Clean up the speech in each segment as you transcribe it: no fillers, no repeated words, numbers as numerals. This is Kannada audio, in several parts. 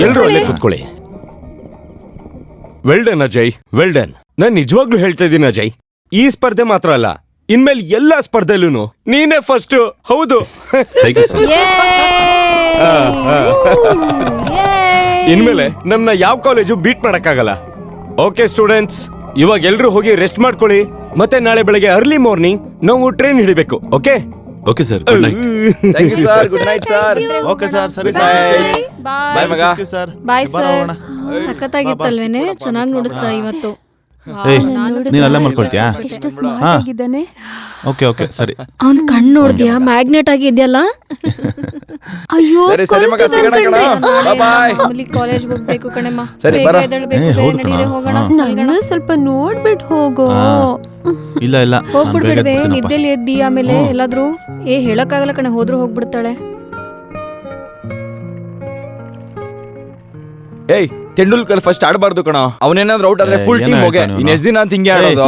ಎಲ್ರು ಅಲ್ಲೇ ಕೂತ್ಕೊಳ್ಳಿ. Well done Ajay, well done. ನಾನ್ ನಿಜವಾಗ್ಲೂ ಹೇಳ್ತಾ ಇದ್ದೀನಿ ಅಜಯ್, ಈ ಸ್ಪರ್ಧೆ ಮಾತ್ರ ಅಲ್ಲ, ಇನ್ಮೇಲೆ ಎಲ್ಲಾ ಸ್ಪರ್ಧೆಲೂ ನೀನೇ ಫಸ್ಟ್. ಹೌದು, ಇನ್ಮೇಲೆ ನಮ್ನ ಯಾವ ಕಾಲೇಜು ಬೀಟ್ ಮಾಡಕ್ಕಾಗಲ್ಲ. ಓಕೆ ಸ್ಟೂಡೆಂಟ್ಸ್, ಇವಾಗ ಎಲ್ರು ಹೋಗಿ ರೆಸ್ಟ್ ಮಾಡ್ಕೊಳ್ಳಿ. ಮತ್ತೆ ನಾಳೆ ಬೆಳಗ್ಗೆ ಅರ್ಲಿ ಮಾರ್ನಿಂಗ್ ನಾವು ಟ್ರೈನ್ ಹಿಡಿಬೇಕು. Okay okay sir, good night. Thank you sir, good night sir. Okay sir, ಸರಿ ಬಾಯ್ ಮಗ. Sir, bye sir. ಸಖತ್ತಾಗಿತ್ತಲ್ವೇನೆ, ಚೆನ್ನಾಗಿ ನೋಡಿಸ್ದ ಇವತ್ತು. ನೀನ್ ಅಲ್ಲೇ ಮಲ್ಕೊಳ್ತೀಯಾ? ಎಷ್ಟು ಸ್ಮಾರ್ಟ್ ಆಗಿದ್ದಾನೆ. ಓಕೆ ಓಕೆ ಸರಿ. ಅವ್ನ್ ಕಣ್ಣು ನೋಡ್ದ್ಯಾ, ಮ್ಯಾಗ್ನೆಟ್ ಆಗಿ ಇದೆಯಲ್ಲ. ಅಯ್ಯೋ ಸರಿ ಮಗ, ಸಿಗೋಣ ಕಣ. ಬಾಯ್. ಕಾಲೇಜ್ ಹೋಗ್ಬೇಕು ಕಣಮ್ಮ, ಸರಿ, ಬೇಗ ಬರ. ಎದ್ದೇಳ್ಬೇಕು, ನಡೀರಿ ಹೋಗೋಣ. ನನ್ನ ಸ್ವಲ್ಪ ನೋಡ್ಬಿಟ್ಟು ಹೋಗೋ. ಇಲ್ಲ ಇಲ್ಲ, ಹೋಗ್ಬಿಡ್ಬೇಡ್ವೆ, ನಿದ್ದೆಲಿ ಎದ್ದಿ ಆಮೇಲೆ ಎಲ್ಲಾದ್ರೂ ಹೇಳಕ್ಕಾಗಲ್ಲ ಕಣೆ, ಹೋದ್ರು ಹೋಗ್ಬಿಡ್ತಾಳೆ. ಏಯ್, ತೆಂಡೂಲ್ಕರ್ ಫಸ್ಟ್ ಆಡಬಾರ್ದು ಕಣ. ಅವನೇನಾದ್ರೂ ಔಟ್ ಆದ್ರೆ ಫುಲ್ ಟೀಮ್ ಹೋಗೆ. ಇನ್ ಎಷ್ಟ್ ದಿನ ಅಂತ ಹಿಂಗೆ ಆಡೋದು?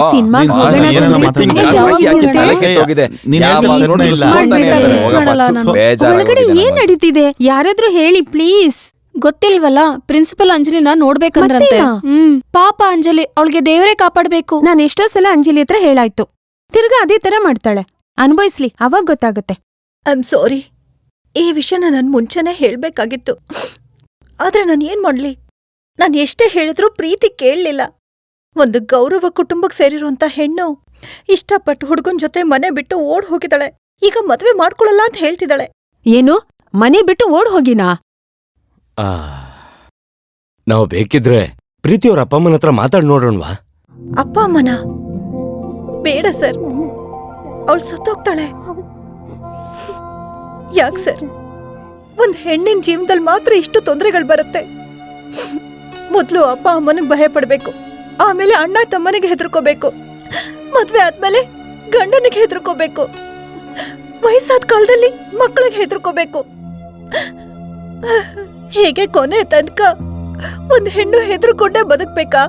ಒಳಗಡೆ ಏನ್ ನಡೀತಿದೆ? ಯಾರಾದ್ರೂ ಹೇಳಿ ಪ್ಲೀಸ್. ಗೊತ್ತಿಲ್ವಲ್ಲ, ಪ್ರಿನ್ಸಿಪಲ್ ಅಂಜಲಿನ ನೋಡ್ಬೇಕಂದ್ರಂತೆ. ಪಾಪ ಅಂಜಲಿ, ಅವಳಿಗೆ ದೇವರೇ ಕಾಪಾಡ್ಬೇಕು. ನಾನು ಎಷ್ಟೋ ಸಲ ಅಂಜಲಿ ಹತ್ರ ಹೇಳಾಯ್ತು, ತಿರ್ಗಾ ಅದೇ ತರ ಮಾಡ್ತಾಳೆ. ಅನ್ಭವಿಸ್ಲಿ, ಅವಾಗ ಗೊತ್ತಾಗುತ್ತೆ. ಐ ಆಮ್ ಸಾರಿ, ಈ ವಿಷಯನ ನಾನು ಮುಂಚೆನೆ ಹೇಳ್ಬೇಕಾಗಿತ್ತು. ಆದ್ರೆ ನಾನು ಏನ್ ಮಾಡ್ಲಿ? ನಾನು ಎಷ್ಟೇ ಹೇಳಿದ್ರೂ ಪ್ರೀತಿ ಕೇಳಲಿಲ್ಲ. ಒಂದು ಗೌರವ ಕುಟುಂಬಕ್ಕೆ ಸೇರಿರುವಂತ ಹೆಣ್ಣು ಇಷ್ಟಪಟ್ಟು ಹುಡುಗನ್ ಜೊತೆ ಮನೆ ಬಿಟ್ಟು ಓಡ್ ಹೋಗಿದ್ದಾಳೆ. ಈಗ ಮದ್ವೆ ಮಾಡ್ಕೊಳಲ್ಲ ಅಂತ ಹೇಳ್ತಿದ್ದಾಳೆ. ಏನು, ಮನೆ ಬಿಟ್ಟು ಓಡ್ ಹೋಗಿನಾ? ನಾವು ಬೇಕಿದ್ರೆ ಪ್ರೀತಿಯವ್ರ ಅಪ್ಪ ಅಮ್ಮನ ಹತ್ರ ಮಾತಾಡ್ ನೋಡೋಣವಾ? ಅಪ್ಪ ಅಮ್ಮನ ಬೇಡ ಸರ್, ಅವಳು ಸತ್ತೋಗ್ತಾಳೆ. ಯಾಕೆ ಸರ್? ಒಂದ್ ಹೆಣ್ಣಿನ ಜೀವನದಲ್ಲಿ ಮಾತ್ರ ಇಷ್ಟು ತೊಂದರೆಗಳು ಬರುತ್ತೆ. ಮೊದ್ಲು ಅಪ್ಪ ಅಮ್ಮನಿಗೆ ಭಯ ಪಡ್ಬೇಕು, ಆಮೇಲೆ ಅಣ್ಣ ತಮ್ಮನಿಗೆ ಹೆದರ್ಕೋಬೇಕು, ಮದ್ವೆ ಆದ್ಮೇಲೆ ಗಂಡನಿಗೆ ಹೆದರ್ಕೋಬೇಕು, ವಯಸ್ಸಾದ ಕಾಲದಲ್ಲಿ ಮಕ್ಕಳಿಗೆ ಹೆದರ್ಕೋಬೇಕು. ಹೇಗೆ ಕೊನೆ ತನಕ ಒಂದ್ ಹೆಣ್ಣು ಹೆದರ್ಕೊಂಡೇ ಬದುಕ್ಬೇಕಾ?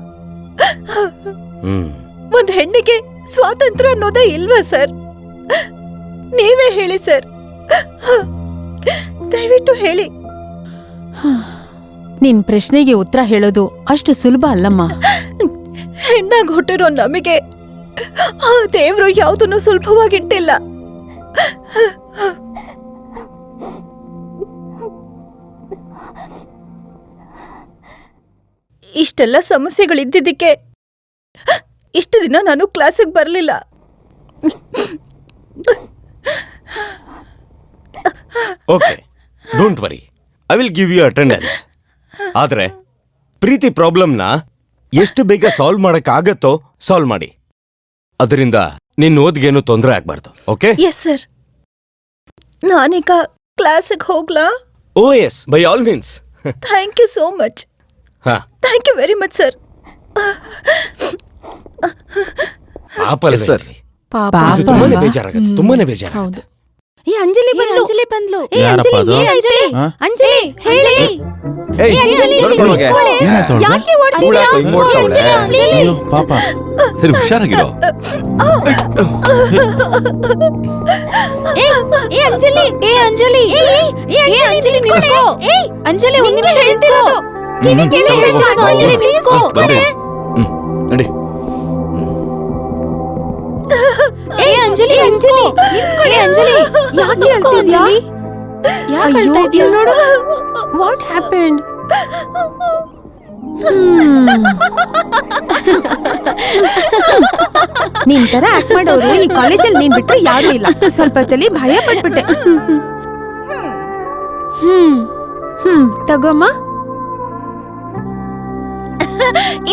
ಒಂದ್ ಹೆಣ್ಣಿಗೆ ಸ್ವಾತಂತ್ರ್ಯ ಅನ್ನೋದೇ ಇಲ್ವಾ ಸರ್? ನೀವೇ ಹೇಳಿ ಸರ್, ದಯವಿಟ್ಟು ಹೇಳಿ. ನಿನ್ ಪ್ರಶ್ನೆಗೆ ಉತ್ತರ ಹೇಳೋದು ಅಷ್ಟು ಸುಲಭ ಅಲ್ಲಮ್ಮ. ಹೆಣ್ಣಾಗಿ ಹುಟ್ಟಿರೋ ನಮಗೆ ಆ ದೇವ್ರು ಯಾವುದನ್ನು ಸುಲಭವಾಗಿಟ್ಟಿಲ್ಲ. ಇಷ್ಟೆಲ್ಲ ಸಮಸ್ಯೆಗಳಿದ್ದಿದ್ದಕ್ಕೆ ಇಷ್ಟು ದಿನ ನಾನು ಕ್ಲಾಸಿಗೆ ಬರಲಿಲ್ಲ. Okay, don't worry, I will give you attendance. ಆದ್ರೆ ಪ್ರೀತಿ ಪ್ರಾಬ್ಲಮ್ನ ಎಷ್ಟು ಬೇಗ ಸಾಲ್ವ್ ಮಾಡಕ್ ಆಗತ್ತೋ ಸಾಲ್ವ್ ಮಾಡಿ. ಅದರಿಂದ ನಿನ್ನ ಓದ್ಗೇನು ತೊಂದರೆ ಆಗ್ಬಾರ್ದು. ಓಕೆ? Yes sir. ನಾನೀಗ ಕ್ಲಾಸಿಗೆ ಹೋಗ್ಲಾ? Oh yes, by all means. Thank you so much. Thank you very much sir. ಪಾಪ ಸರ್, ತುಂಬಾನೇ ಬೇಜಾರಾಗತ್ತೆ, ತುಂಬಾನೇ ಬೇಜಾರಾಗತ್ತೆ. ಏ ಅಂಜಲಿ ಬಂದ್ಲು. ಅಂಜಲಿ ಬಂದ್ಲು. ಏ ಅಂಜಲಿ, ಏನಾಯ್ತು? ಅಂಜಲಿ ಹೇಳಿ. ಏಯ್, ನೋಡ್ಕೊಂಡು ಹೋಗೆ. ಯಾಕೆ ಓಡ್ತಿದ್ಯಾ? ಅಯ್ಯೋ ಪಾಪ. ಸರಿ, ಹುಷಾರಾಗಿರೋ. ಏ ಅಂಜಲಿ, ಏ ಅಂಜಲಿ, ಏ ಅಂಜಲಿ ನಿಂತ್ಕೋ. ಅಂಜಲಿ ಒಂದು ನಿಮಿಷ ನಿಂತ್ಕೋ. ಕಿವಿ ಕೇಳಿ ಹೇಳ್ತಿರೋದು. ಅಂಜಲಿ ನಿಂತ್ಕೋ. ನಡಿ. ಏ ಅಂಜಲಿ, ಅಂಜಲಿ ನಿಂತ್ಕೊಳ್ಳಿ. ಅಂಜಲಿ ಯಾಕೆ ಹೇಳ್ತಿದ್ಯಾ? ಯಾಕೆ ಹೇಳ್ತಾ ಇದೀಯ? ನೋಡು, ವಾಟ್ ಹ್ಯಾಪೆಂಡ್? ನಿನ್ ತರ ಆಕ್ಟ್ ಮಾಡೋರು ಈ ಕಾಲೇಜಲ್ಲಿ ನೀನ್ ಬಿಟ್ರೆ ಯಾರು ಇಲ್ಲ. ಸ್ವಲ್ಪ ಹೊತ್ತಲ್ಲಿ ಭಯ ಪಟ್ಬಿಟ್ಟೆ. ತಗೋಮ್ಮ.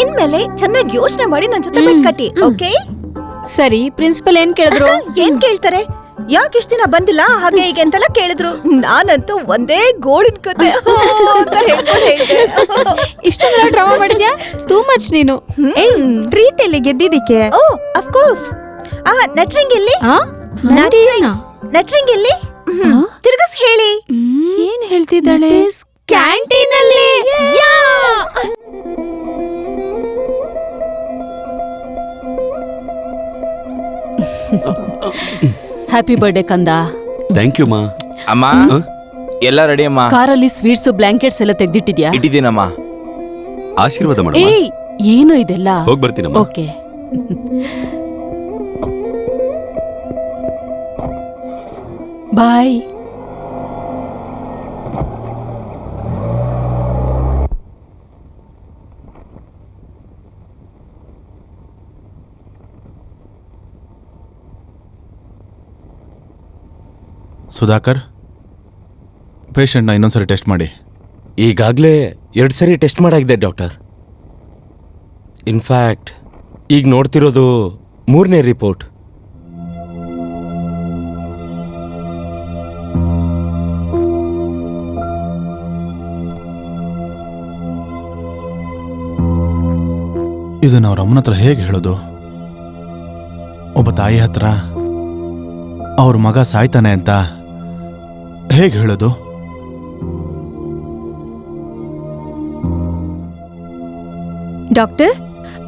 ಇನ್ಮೇಲೆ ಚೆನ್ನಾಗಿ ಯೋಚನೆ ಮಾಡಿ ನನ್ನ ಜೊತೆ ಬೆಟ್ ಕಟ್ಟಿ. ಓಕೆ? ಸರಿ, ಪ್ರಿನ್ಸಿಪಲ್ ಏನ್ ಕೇಳಿದ್ರು? ಏನ್ ಕೇಳ್ತಾರೆ? ಯಾಕೆ ಇಷ್ಟ ದಿನ ಬಂದಿಲ್ಲ ಹಾಗೆ ಹೀಗೆ ಅಂತೆಲ್ಲ ಕೇಳಿದ್ರು. ನಾನಂತೂ ಒಂದೇ ಗೋಳಿನ ಕತೆ ಅಂತ ಹೇಳ್ಕೊಂಡು ಹೇಳಿದೆ. ಇಷ್ಟೊಂದೆಲ್ಲ ಡ್ರಾಮಾ ಮಾಡಿದ್ಯಾ? ಟೂ ಮಚ್ ನೀನು. ಟ್ರೀಟ್ ಎಲ್ಲಿ ಗೆದ್ದಿದ್ದಕ್ಕೆ? ಓ ಆಫ್ ಕೋರ್ಸ್. ನಟ್ರಿಂಗ್ ಎಲ್ಲಿ? ನಟ್ರಿಂಗ್ ಎಲ್ಲಿ? ತಿರ್ಗಸ್ ಹೇಳಿ. ಏನ್ ಹೇಳ್ತಿದ್ದಾಳೆ? ಕ್ಯಾಂಟೀನ್ ಅಲ್ಲಿ. ಹ್ಯಾಪಿ ಬರ್ಡೇ ಕಂದ. ಥ್ಯಾಂಕ್ ಯು ಮಾ. ಅಮ್ಮ ಎಲ್ಲ ರೆಡಿ ಅಮ್ಮ. ಕಾರಲ್ಲಿ ಸ್ವೀಟ್ಸ್ ಬ್ಲಾಂಕೆಟ್ಸ್ ಎಲ್ಲ ತೆಗ್ದಿಟ್ಟಿದ್ಯಾ? ಇಟ್ಟಿದ್ದೀನಮ್ಮ. ಆಶೀರ್ವಾದ ಮಾಡಮ್ಮ. ಏಯ್ ಏನು ಇದೆಲ್ಲ? ಹೋಗ್ ಬರ್ತೀನಮ್ಮ. ಓಕೆ. ಬಾಯ್. ಸುಧಾಕರ್, ಪೇಷಂಟ್ನ ಇನ್ನೊಂದ್ಸರಿ ಟೆಸ್ಟ್ ಮಾಡಿ. ಈಗಾಗಲೇ 2 ಸರಿ ಟೆಸ್ಟ್ ಮಾಡಾಗಿದೆ ಡಾಕ್ಟರ್. ಇನ್ಫ್ಯಾಕ್ಟ್ ಈಗ ನೋಡ್ತಿರೋದು 3ನೇ ರಿಪೋರ್ಟ್. ಇದನ್ನ ಅವ್ರ ಅಮ್ಮನ ಹತ್ರ ಹೇಗೆ ಹೇಳೋದು? ಒಬ್ಬ ತಾಯಿ ಹತ್ರ ಅವ್ರ ಮಗ ಸಾಯ್ತಾನೆ ಅಂತ ಹೇಗೆ ಹೇಳೋದು? ಡಾಕ್ಟರ್,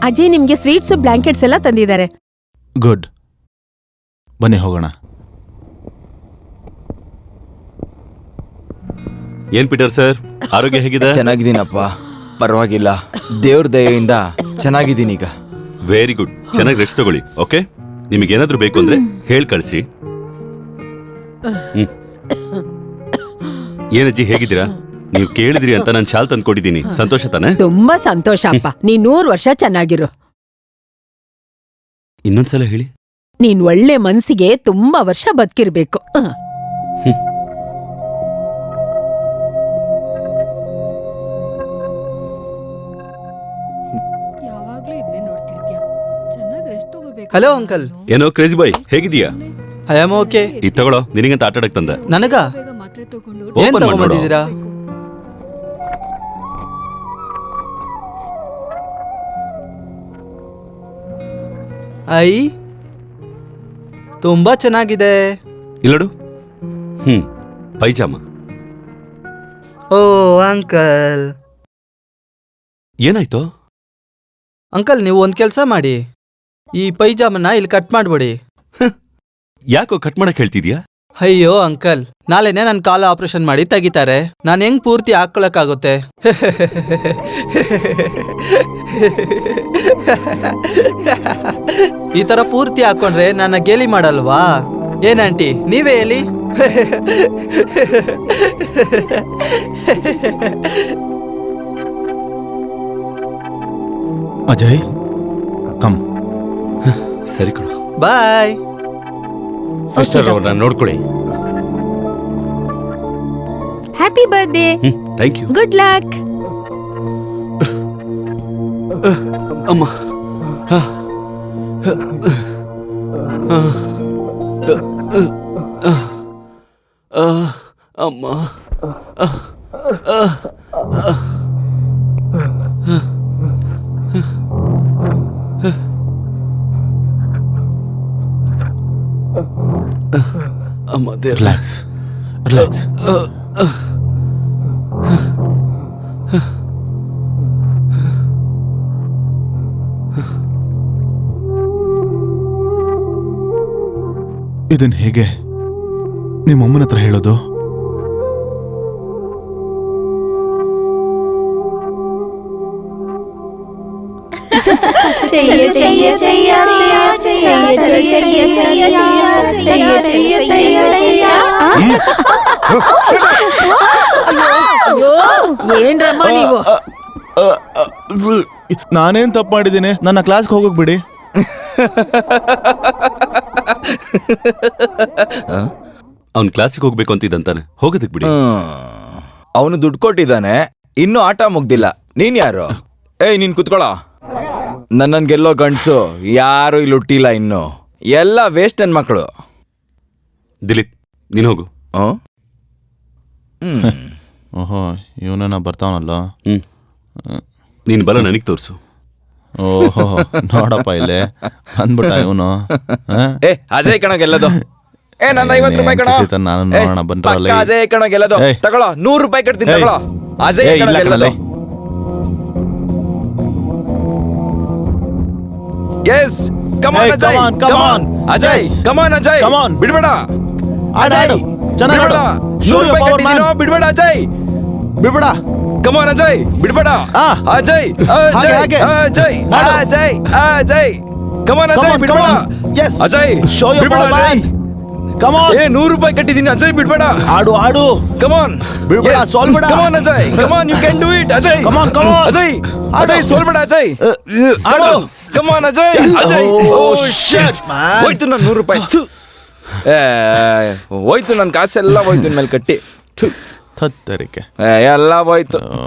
ಅಜಯ್ ನಿಮ್ಗೆ ಸ್ವೀಟ್ಸ್ ಬ್ಲಾಂಕೆಟ್ಸ್ ಎಲ್ಲ ತಂದಿದ್ದಾರೆ. ಗುಡ್, ಬನ್ನಿ ಹೋಗೋಣ. ಏನ್ ಪೀಟರ್ ಸರ್, ಆರೋಗ್ಯ ಹೇಗಿದೆ? ಚೆನ್ನಾಗಿದ್ದೀನಪ್ಪ, ಪರವಾಗಿಲ್ಲ. ದೇವ್ರ ದಯೆಯಿಂದ ಚೆನ್ನಾಗಿದ್ದೀನಿ ಈಗ. Very good. ಚೆನ್ನಾಗಿ ರೆಸ್ಟ್ ತಗೊಳ್ಳಿ. ಓಕೆ, ನಿಮಗೇನಾದ್ರೂ ಬೇಕು ಅಂದ್ರೆ ಹೇಳ್ ಕಳ್ಸಿ. ಏನಜ್ಜಿ ಹೇಗಿದ್ದೀರಾ? ನೀವು ಕೇಳಿದ್ರಿ ಅಂತ ನಾನು ಶಾಲ್ ತಂದ್ಕೊಟ್ಟಿದ್ದೀನಿ. ಸಂತೋಷ ತಾನೆ? ತುಂಬಾ ಸಂತೋಷ ಅಪ್ಪ. ನೀನ್ 100 ವರ್ಷ ಚೆನ್ನಾಗಿರು. ಇನ್ನೊಂದ್ಸಲ ಹೇಳಿ. ನೀನ್ ಒಳ್ಳೆ ಮನ್ಸಿಗೆ ತುಂಬಾ ವರ್ಷ ಬದುಕಿರ್ಬೇಕು. ಯಾವಾಗ್ಲೂ ಇದನ್ನೇ ನೋಡ್ತಿರ್ತೀಯ. ಚೆನ್ನಾಗಿ ರೆಸ್ಟ್ ತಗೋಬೇಕು. Hello uncle. ಏನೋ ಕ್ರೇಜಿ ಬಾಯ್, ಹೇಗಿದೀಯಾ? I am okay. ಇದು ತಗೊಳ್ಳೋ, ನಿನಗಂತ ಆಟ ಆಡಕ್ ತಂದೆ. ನನಗ ಬೇಗ ಮಾತ್ರೆ ತಗೊಂಡು ಏನ್ ಓಪನ್ ಮಾಡ್ಬಿಡು. ತಗೊಂಬಂದಿದ್ದೀರಾ? ಐ ತುಂಬಾ ಚೆನ್ನಾಗಿದೆ. ಇಲ್ಲಡು. ಪೈಜಾಮ. ಓ ಅಂಕಲ್. ಏನಾಯ್ತು? ಅಂಕಲ್, ನೀವು ಒಂದ್ ಕೆಲ್ಸ ಮಾಡಿ, ಈ ಪೈಜಾಮನ್ನ ಇಲ್ಲಿ ಕಟ್ ಮಾಡ್ಬಿಡಿ. ಯಾಕೋ ಕಟ್ ಮಾಡಕ್ ಹೇಳ್ತಿದ್ಯಾ? ಅಯ್ಯೋ ಅಂಕಲ್, ನಾಳೆನೆ ನನ್ನ ಕಾಲ ಆಪರೇಷನ್ ಮಾಡಿ ತೆಗಿತಾರೆ. ನಾನು ಹೆಂಗ್ ಪೂರ್ತಿ ಹಾಕೊಳಕ್ಕಾಗುತ್ತೆ? ಈ ತರ ಪೂರ್ತಿ ಹಾಕೊಂಡ್ರೆ ನನ್ನ ಗೇಲಿ ಮಾಡಲ್ವಾ? ಏನಂಟಿ, ನೀವೇ ಹೇಳಿ. ಅಜಯ್, ಕಮ್. ಸರಿ ಕಣೋ. ಬಾಯ್. ಸಿಸ್ಟರ್ ಅವ್ರನ್ನ ನೋಡ್ಕೊಳ್ಳಿ. Happy birthday. Thank you. Good luck. ಅಮ್ಮ. ಅಮ್ಮ. ಅಮ್ಮ, ರಿಲ್ಯಾಕ್ಸ್, ರಿಲ್ಯಾಕ್ಸ್. ಇದನ್ ಹೇಗೆ ನಿಮ್ಮಮ್ಮನ ಹತ್ರ ಹೇಳೋದು? ಏನ್ರಮ್ಮ ನೀವು? ನಾನೇನ್ ತಪ್ಪು ಮಾಡಿದ್ದೀನಿ? ನನ್ನ ಕ್ಲಾಸ್ಗೆ ಹೋಗೋಕ್ ಬಿಡಿ. ಅವ್ನ್ ಕ್ಲಾಸಿಗೆ ಹೋಗ್ಬೇಕು ಅಂತಿದ್ದಂತಾನೆ, ಹೋಗೋದಕ್ ಬಿಡಿ. ಅವನು ದುಡ್ಡು ಕೊಟ್ಟಿದ್ದಾನೆ, ಇನ್ನೂ ಆಟ ಮುಗ್ದಿಲ್ಲ. ನೀನ್ ಯಾರು? ಏಯ್, ನೀನ್ ಕುತ್ಕೊಳ್ಳೋ. ನನ್ನನ್ ಗೆಲ್ಲೋ ಗಂಡ್ಸು ಯಾರು ಇಲ್ಲಿ ಹುಟ್ಟಿಲ್ಲ ಇನ್ನು. ಎಲ್ಲ ವೇಸ್ಟ್ ನನ್ ಮಕ್ಕಳು. ದಿಲೀಪ್, ನೀನ್ ಹೋಗು. ಓಹೋ, ಇವನ ಬರ್ತಾವನಲ್ಲ. ನೀನ್ ಬಲ ನನಗ್ ತೋರ್ಸು. ಓಹೋ, ನೋಡಪ್ಪ ಇಲ್ಲೇ ಬಂದ್ಬಿಟ್ಟ ಇವನು. ಏ, ಅಜಯ್ ಕಣ ಗೆಲ್ಲದು. ಏ, ನನ್ನ 50 ರೂಪಾಯಿ ಕಣ. ನಾನು ನೋಡೋಣ ಬಂದ್ರಲ್ಲ. ಪಕ್ಕ ಅಜಯ್ ಕಣ ಗೆಲ್ಲದು. ತಗೊಳ್ಳೋ, 100 ರೂಪಾಯಿ ಕಟ್ತೀನಿ, ತಗೊಳ್ಳೋ. ಅಜಯ್ ಕಣ ಗೆಲ್ಲದು. Yes, come on, Ajay, come on. Ajay Yes. Come on Ajay Come on. ಬಿಡ್ಬೇಡ ಆಡು, ಆಡು. ಚೆನ್ನಾಗ್ ಬಿಡ್ಬೇಡ. ಆಡು. 100 Show your ರೂಪಾಯಿ power, ಕಟ್ಟಿದ್ದೀನೋ, man. ಬಿಡ್ಬೇಡ ಅಜಯ್ ಬಿಡ್ಬೇಡ. ಕಮಾನ್ ಅಜಯ್ ಬಿಡ್ಬೇಡ ಆ. ಅಜಯ್ ಹಾಗೆ, ಅಜಯ್ ಹಾಗೆ. ಅಜಯ್ ಮಾಡು. ಅಜಯ್ ಅಜಯ್ ಕಮಾನ್ Come Ajay on, ಬಿಡ್ಬೇಡ come on. Yes. Ajay Show your ಬಿಡ್ಬೇಡ power, Ajay man. Come on. 100 ರೂಪಾಯಿ ಕಟ್ಟಿದ್ದೀನಿ ಅಜಯ್ ಬಿಡ್ಬೇಡ ಆಡು ಆಡು. ಕಮಾನ್ ಬಿಡ್ಬೇಡ, ಸೋಲ್ಬೇಡ. Come on Ajay come on you can do it Ajay Come on, come on. Ajay ಆಡು. ಅಜಯ್ ಸೋಲ್ಬೇಡ ಅಜಯ್ ಆಡು. ಕಮಾನ್ ಅಜಯ್ ಅಜಯ್ Oh, ಶಿಟ್ shit, man. ಹೋಯ್ತು ನನ್ನ 100 ರೂಪಾಯಿ ಥು. ಹೋಯ್ತು ನನ್ನ ಕಾಸೆಲ್ಲ ಹೋಯ್ತು ನನ್ನ ಮೇಲೆ ಕಟ್ಟಿ ಥು. ಥತ್ತರಿಕೆ. ಎಲ್ಲ ಹೋಯ್ತು ಓ.